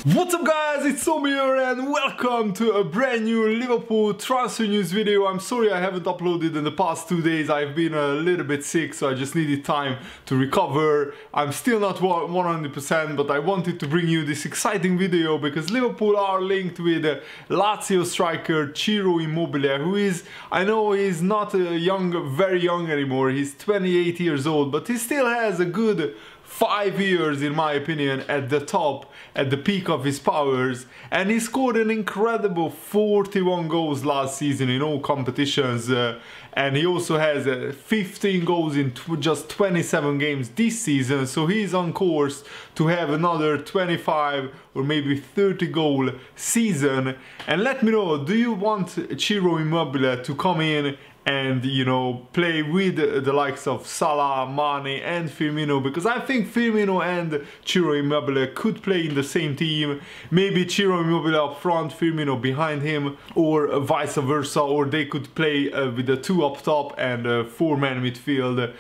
What's up guys, it's Tom here and welcome to a brand new Liverpool transfer news video. I'm sorry I haven't uploaded in the past 2 days. I've been a little bit sick, so I just needed time to recover. I'm still not 100%, but I wanted to bring you this exciting video because Liverpool are linked with Lazio striker Ciro Immobile, who is, I know he's not very young anymore. He's 28 years old, but he still has a good 5 years, in my opinion, at the top, at the peak of his powers, and he scored an incredible 41 goals last season in all competitions, and he also has 15 goals in just 27 games this season, so he's on course to have another 25 or maybe 30 goal season. And let me know, do you want Ciro Immobile to come in and, you know, play with the likes of Salah, Mane and Firmino? Because I think Firmino and Ciro Immobile could play in the same team. Maybe Ciro Immobile up front, Firmino behind him, or vice versa, or they could play with the two up top and a four-man midfield,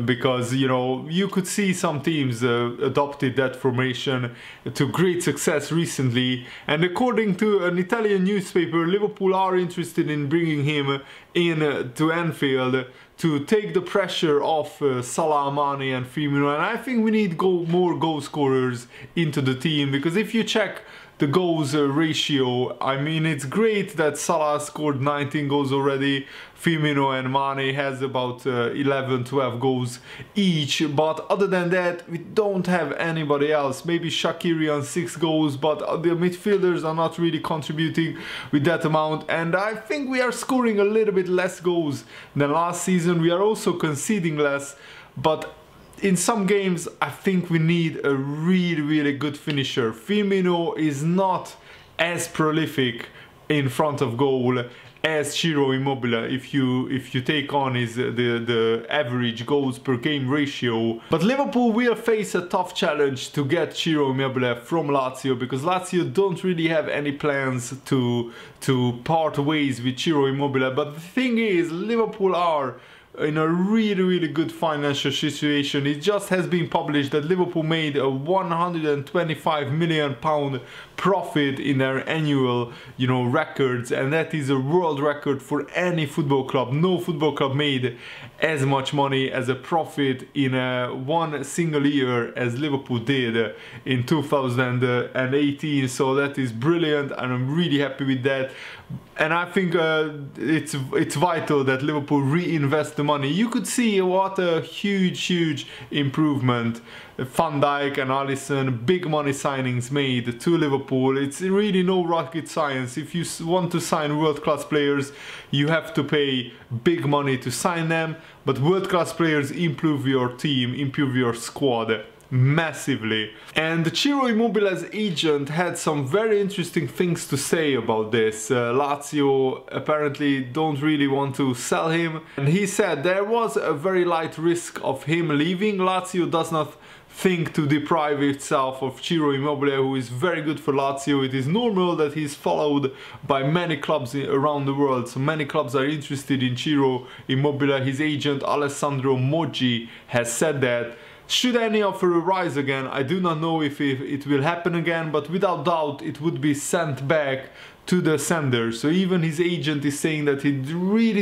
because, you know, you could see some teams adopted that formation to great success recently. And according to an Italian newspaper, Liverpool are interested in bringing him in to Anfield to take the pressure off Salah, Mane and Firmino. And I think we need more goal scorers into the team, because if you check the goals ratio, I mean, it's great that Salah scored 19 goals already, Firmino and Mane has about 11-12 goals each, but other than that we don't have anybody else. Maybe Shaqiri on 6 goals, but the midfielders are not really contributing with that amount, and I think we are scoring a little bit less goals than last season. We are also conceding less, but in some games I think we need a really good finisher. Firmino is not as prolific in front of goal as Ciro Immobile if you take on his the average goals per game ratio. But Liverpool will face a tough challenge to get Ciro Immobile from Lazio, because Lazio don't really have any plans to part ways with Ciro Immobile. But the thing is, Liverpool are in a really good financial situation. It just has been published that Liverpool made a £125 million profit in their annual, you know, records, and that is a world record for any football club. No football club made as much money as a profit in one single year as Liverpool did in 2018. So that is brilliant, and I'm really happy with that. And I think it's vital that Liverpool reinvest the money. You could see what a huge improvement Van Dijk and Alisson, big money signings made to Liverpool. It's really no rocket science. If you want to sign world-class players, you have to pay big money to sign them, but world-class players improve your team, improve your squad massively. And Ciro Immobile's agent had some very interesting things to say about this. Lazio apparently don't really want to sell him, and he said there was a very light risk of him leaving. Lazio does not think to deprive itself of Ciro Immobile, who is very good for Lazio. It is normal that he's followed by many clubs around the world, so many clubs are interested in Ciro Immobile. His agent Alessandro Moggi has said that should any offer arise again, I do not know if it will happen again, but without doubt it would be sent back to the sender. So even his agent is saying that he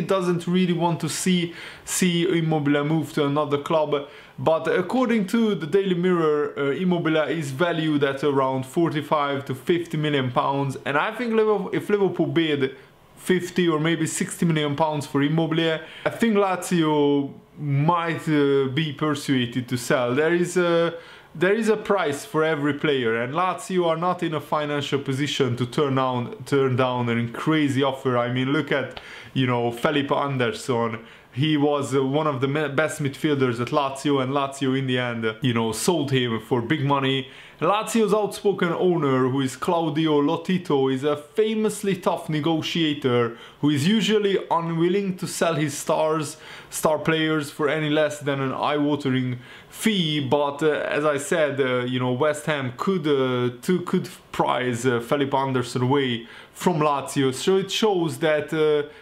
doesn't really want to see Immobile move to another club. But according to the Daily Mirror, Immobile is valued at around 45 to 50 million pounds, and I think if Liverpool bid 50 or maybe 60 million pounds for Immobile, I think Lazio might be persuaded to sell. There is a price for every player, and Lazio are not in a financial position to turn down a crazy offer. I mean, look at, you know, Felipe Anderson. He was one of the best midfielders at Lazio, and Lazio in the end, you know, sold him for big money. Lazio's outspoken owner, who is Claudio Lotito, is a famously tough negotiator who is usually unwilling to sell his star players for any less than an eye-watering fee. But as I said, you know, West Ham could prize Felipe Anderson away from Lazio, so it shows that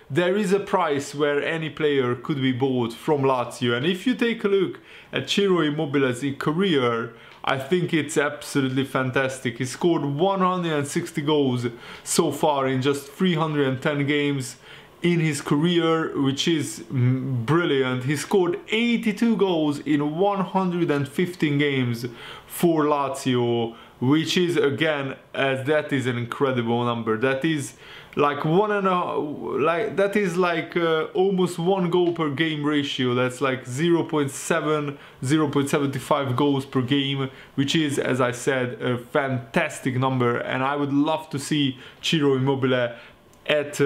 there is a price where any player could be bought from Lazio. And if you take a look at Ciro Immobile's career, I think it's absolutely fantastic. He scored 160 goals so far in just 310 games in his career, which is brilliant. He scored 82 goals in 115 games for Lazio, which is, again, that is an incredible number. That is like almost 1 goal per game ratio. That's like 0.75 goals per game, which is, as I said, a fantastic number. And I would love to see Ciro Immobile at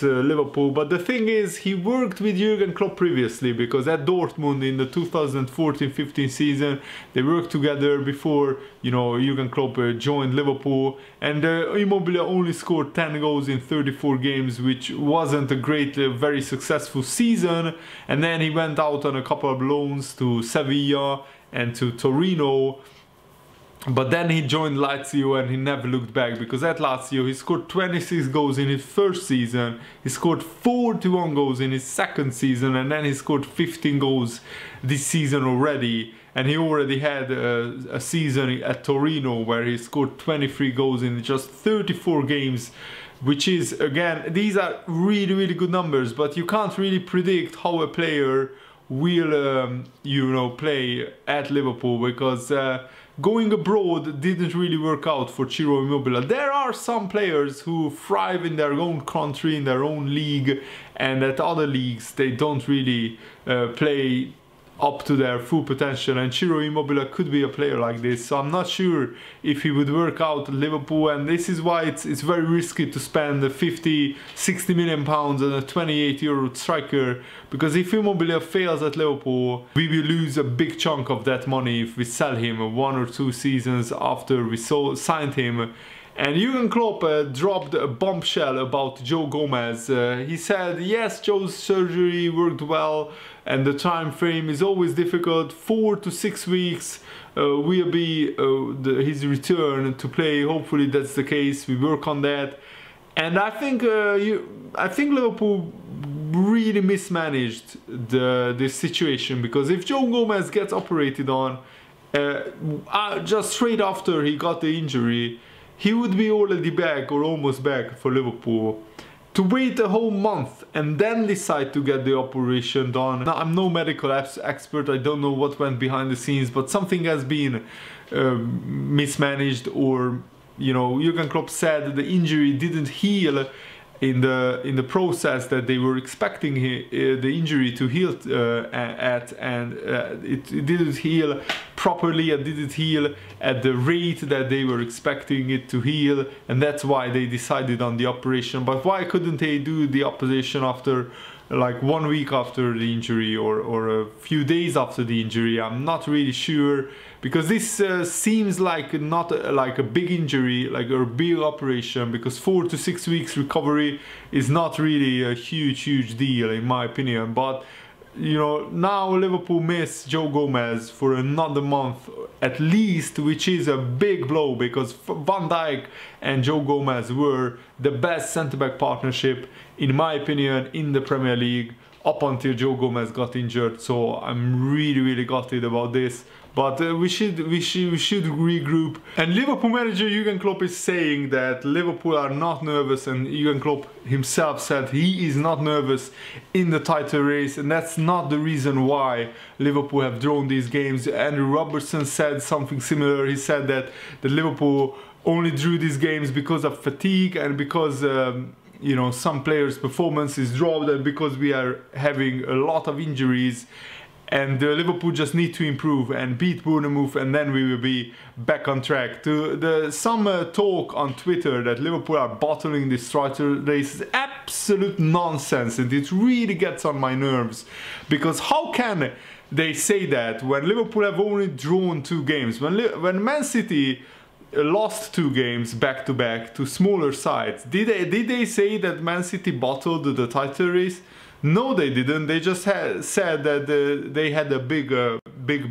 Liverpool. But the thing is, he worked with Jurgen Klopp previously, because at Dortmund in the 2014-15 season they worked together before, you know, Jurgen Klopp joined Liverpool, and Immobile only scored 10 goals in 34 games, which wasn't a great, very successful season. And then he went out on a couple of loans to Sevilla and to Torino. But then he joined Lazio and he never looked back, because at Lazio he scored 26 goals in his first season, he scored 41 goals in his second season, and then he scored 15 goals this season already. And he already had a season at Torino where he scored 23 goals in just 34 games, which is, again, these are really good numbers, but you can't really predict how a player will, you know, play at Liverpool, because going abroad didn't really work out for Ciro Immobile. There are some players who thrive in their own country, in their own league, and at other leagues they don't really play up to their full potential, and Ciro Immobile could be a player like this. So I'm not sure if he would work out at Liverpool, and this is why it's very risky to spend 50-60 million pounds on a 28-year-old striker, because if Immobile fails at Liverpool, we will lose a big chunk of that money if we sell him 1 or 2 seasons after we signed him. And Jurgen Klopp dropped a bombshell about Joe Gomez. He said, yes, Joe's surgery worked well, and the time frame is always difficult. 4 to 6 weeks will be his return to play. Hopefully that's the case. We work on that. And I think Liverpool really mismanaged this situation, because if Joe Gomez gets operated on just straight after he got the injury, he would be already back or almost back for Liverpool. To wait a whole month and then decide to get the operation done. Now, I'm no medical expert, I don't know what went behind the scenes, but something has been mismanaged, or, you know, Jurgen Klopp said the injury didn't heal in the process that they were expecting the injury to heal and it didn't heal properly, and didn't heal at the rate that they were expecting it to heal, and that's why they decided on the operation. But why couldn't they do the operation after like 1 week after the injury, or a few days after the injury? I'm not really sure, because this seems like not like a big injury, like a big operation, because 4 to 6 weeks recovery is not really a huge deal in my opinion. But you know, now Liverpool miss Joe Gomez for another month at least, which is a big blow, because Van Dijk and Joe Gomez were the best centre-back partnership in my opinion in the Premier League up until Joe Gomez got injured. So I'm really gutted about this. But we should regroup. And Liverpool manager Jurgen Klopp is saying that Liverpool are not nervous, and Jurgen Klopp himself said he is not nervous in the title race, and that's not the reason why Liverpool have drawn these games. Andrew Robertson said something similar. He said that Liverpool only drew these games because of fatigue, and because you know, some players' performance is dropped, and because we are having a lot of injuries. And Liverpool just need to improve and beat Bournemouth, and then we will be back on track. Some talk on Twitter that Liverpool are bottling this title race is absolute nonsense, and it really gets on my nerves. Because how can they say that when Liverpool have only drawn 2 games? When Man City lost 2 games back to back to smaller sides, did they say that Man City bottled the title race? No, they didn't. They just said that they had a big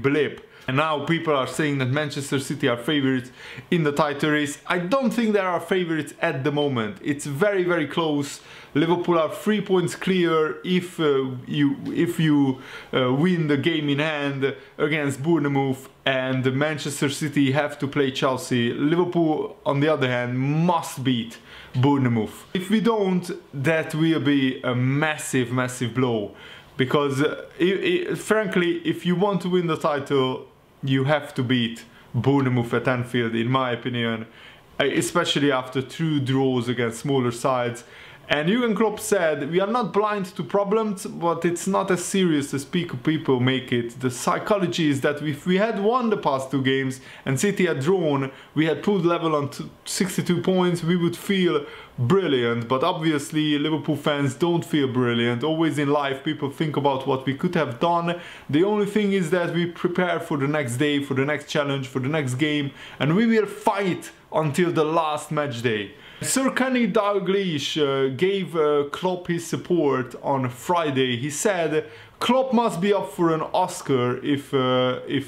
blip. And now people are saying that Manchester City are favourites in the title race. I don't think there are favourites at the moment. It's very close. Liverpool are 3 points clear if you win the game in hand against Bournemouth, and Manchester City have to play Chelsea. Liverpool, on the other hand, must beat Bournemouth. If we don't, that will be a massive, massive blow. Because frankly, if you want to win the title, you have to beat Bournemouth at Anfield, in my opinion. Especially after 2 draws against smaller sides. And Jurgen Klopp said, we are not blind to problems, but it's not as serious as people make it. The psychology is that if we had won the past 2 games and City had drawn, we had pulled level on 62 points, we would feel brilliant. But obviously Liverpool fans don't feel brilliant. Always in life people think about what we could have done. The only thing is that we prepare for the next day, for the next challenge, for the next game, and we will fight until the last match day. Sir Kenny Dalglish gave Klopp his support on Friday. He said Klopp must be up for an Oscar if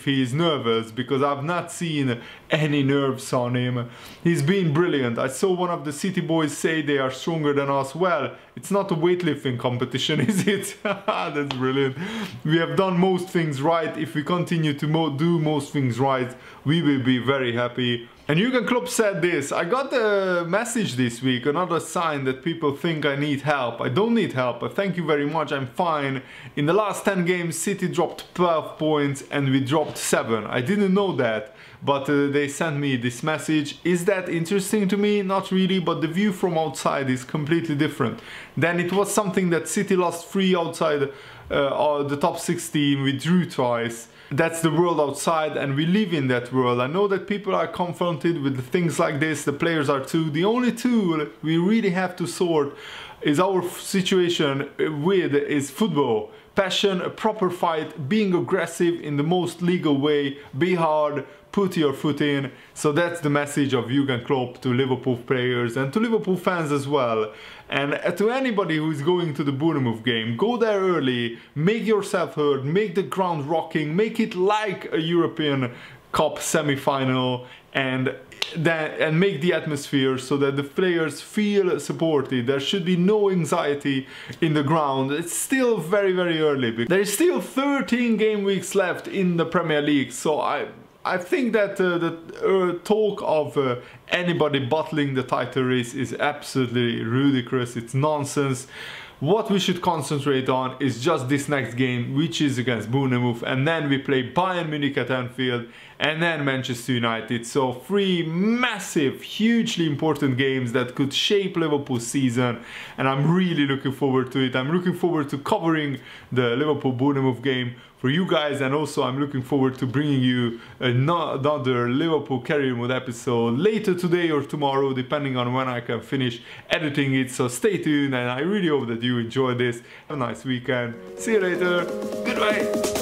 he is nervous, because I've not seen any nerves on him. He's been brilliant. I saw one of the City boys say they are stronger than us. Well, it's not a weightlifting competition, is it? That's brilliant. We have done most things right. If we continue to do most things right, we will be very happy. And Jurgen Klopp said this: I got a message this week, another sign that people think I need help. I don't need help. Thank you very much, I'm fine. In the last 10 games, City dropped 12 points and we dropped 7. I didn't know that, but they sent me this message. Is that interesting to me? Not really, but the view from outside is completely different. Then it was something that City lost 3 outside the top 16, we drew twice. That's the world outside, and we live in that world. I know that people are confronted with things like this, the players are too. The only tool we really have to sort is our situation with is football. Passion, a proper fight, being aggressive in the most legal way, be hard, put your foot in. So that's the message of Jurgen Klopp to Liverpool players and to Liverpool fans as well. And to anybody who is going to the Bournemouth game, go there early, make yourself heard, make the ground rocking, make it like a European Cup semi-final, and make the atmosphere so that the players feel supported. There should be no anxiety in the ground. It's still very, very early. There is still 13 game weeks left in the Premier League, so I think that the talk of anybody battling the title race is absolutely ludicrous. It's nonsense. What we should concentrate on is just this next game, which is against Bournemouth, and then we play Bayern Munich at Anfield, and then Manchester United. So 3 massive, hugely important games that could shape Liverpool's season, and I'm really looking forward to it. I'm looking forward to covering the Liverpool-Bournemouth game for you guys, and also I'm looking forward to bringing you another Liverpool career mode episode later today or tomorrow, depending on when I can finish editing it. So stay tuned, and I really hope that you enjoy this. Have a nice weekend. See you later. Goodbye.